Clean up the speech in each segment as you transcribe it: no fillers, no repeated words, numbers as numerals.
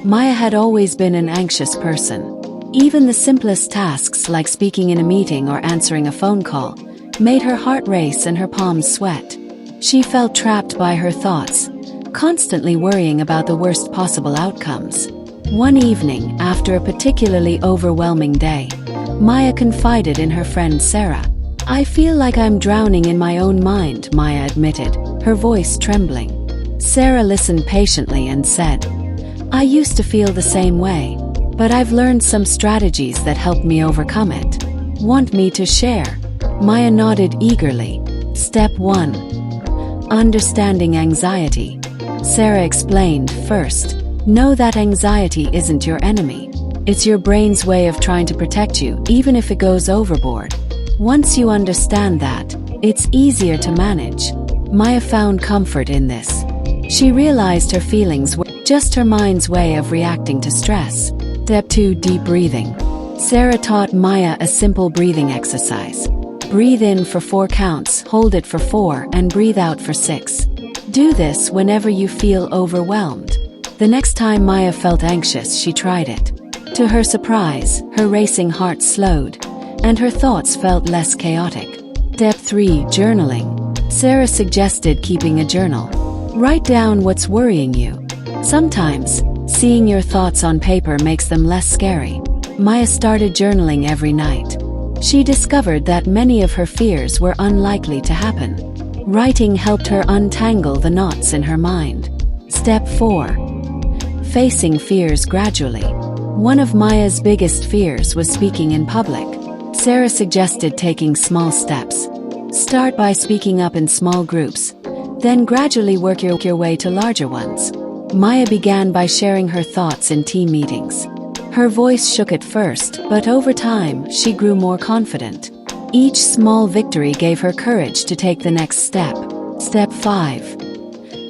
Maya had always been an anxious person. Even the simplest tasks like speaking in a meeting or answering a phone call made her heart race and her palms sweat. She felt trapped by her thoughts, constantly worrying about the worst possible outcomes. One evening, after a particularly overwhelming day, Maya confided in her friend Sarah. "I feel like I'm drowning in my own mind," Maya admitted, her voice trembling. Sarah listened patiently and said, "I used to feel the same way, but I've learned some strategies that helped me overcome it. Want me to share?" Maya nodded eagerly. Step 1. Understanding anxiety. Sarah explained. First, know that anxiety isn't your enemy. It's your brain's way of trying to protect you, even if it goes overboard. Once you understand that, it's easier to manage. Maya found comfort in this. She realized her feelings were just her mind's way of reacting to stress. Step 2. Deep breathing. Sarah taught Maya a simple breathing exercise. Breathe in for 4 counts, hold it for 4, and breathe out for 6. Do this whenever you feel overwhelmed. The next time Maya felt anxious, she tried it. To her surprise, her racing heart slowed, and her thoughts felt less chaotic. Step 3. Journaling. Sarah suggested keeping a journal. Write down what's worrying you. Sometimes, seeing your thoughts on paper makes them less scary. Maya started journaling every night. She discovered that many of her fears were unlikely to happen. Writing helped her untangle the knots in her mind. Step 4. Facing fears gradually. One of Maya's biggest fears was speaking in public. Sarah suggested taking small steps. Start by speaking up in small groups, then gradually work your way to larger ones. Maya began by sharing her thoughts in team meetings. Her voice shook at first, but over time, she grew more confident. Each small victory gave her courage to take the next step. Step 5.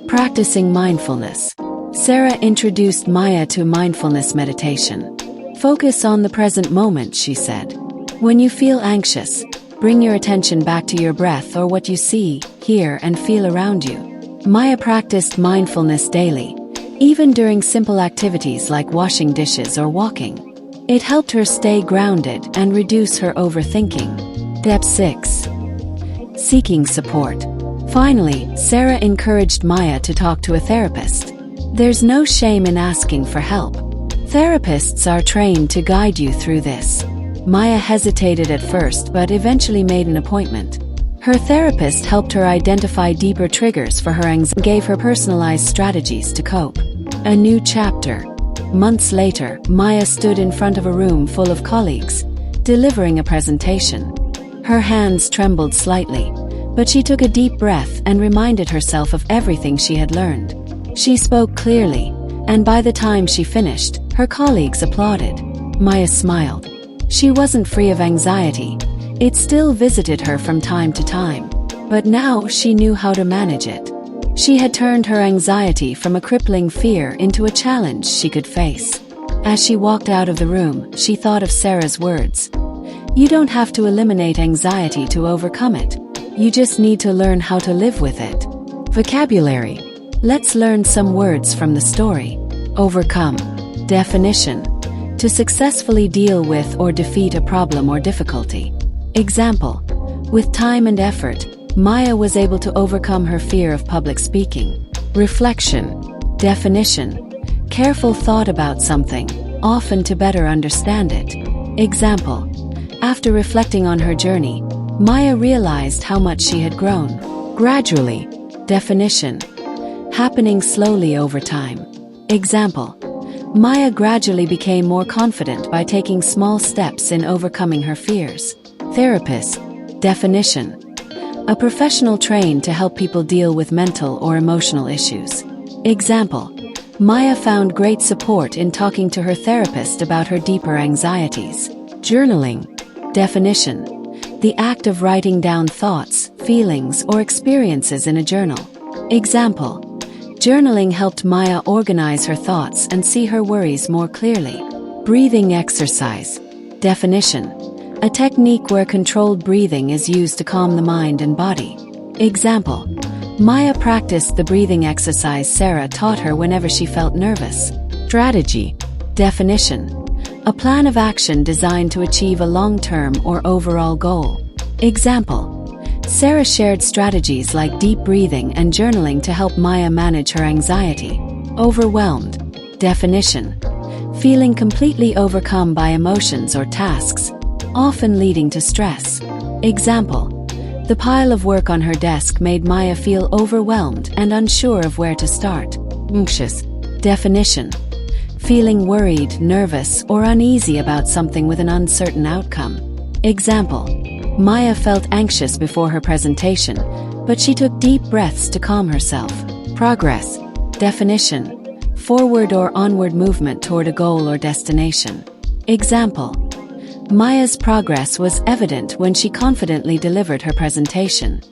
Practicing mindfulness. Sarah introduced Maya to mindfulness meditation. Focus on the present moment, she said. When you feel anxious, bring your attention back to your breath or what you see, hear, and feel around you. Maya practiced mindfulness daily, even during simple activities like washing dishes or walking. It helped her stay grounded and reduce her overthinking. Step 6. Seeking support. Finally, Sarah encouraged Maya to talk to a therapist. There's no shame in asking for help. Therapists are trained to guide you through this. Maya hesitated at first but eventually made an appointment. Her therapist helped her identify deeper triggers for her anxiety and gave her personalized strategies to cope. A new chapter. Months later, Maya stood in front of a room full of colleagues, delivering a presentation. Her hands trembled slightly, but she took a deep breath and reminded herself of everything she had learned. She spoke clearly, and by the time she finished, her colleagues applauded. Maya smiled. She wasn't free of anxiety. It still visited her from time to time, but now she knew how to manage it. She had turned her anxiety from a crippling fear into a challenge she could face. As she walked out of the room, she thought of Sarah's words. You don't have to eliminate anxiety to overcome it. You just need to learn how to live with it. Vocabulary. Let's learn some words from the story. Overcome. Definition. To successfully deal with or defeat a problem or difficulty. Example. With time and effort, Maya was able to overcome her fear of public speaking. Reflection. Definition. Careful thought about something, often to better understand it. Example. After reflecting on her journey, Maya realized how much she had grown. Gradually. Definition. Happening slowly over time. Example. Maya gradually became more confident by taking small steps in overcoming her fears. Therapist. Definition. A professional trained to help people deal with mental or emotional issues. Example. Maya found great support in talking to her therapist about her deeper anxieties. Journaling. Definition. The act of writing down thoughts, feelings, or experiences in a journal. Example. Journaling helped Maya organize her thoughts and see her worries more clearly. Breathing exercise. Definition. A technique where controlled breathing is used to calm the mind and body. Example. Maya practiced the breathing exercise Sarah taught her whenever she felt nervous. Strategy. Definition. A plan of action designed to achieve a long-term or overall goal. Example. Sarah shared strategies like deep breathing and journaling to help Maya manage her anxiety. Overwhelmed. Definition. Feeling completely overcome by emotions or tasks, often leading to stress. Example. The pile of work on her desk made Maya feel overwhelmed and unsure of where to start. Anxious. Definition. Feeling worried, nervous, or uneasy about something with an uncertain outcome. Example. Maya felt anxious before her presentation, but she took deep breaths to calm herself. Progress. Definition. Forward or onward movement toward a goal or destination. Example. Maya's progress was evident when she confidently delivered her presentation.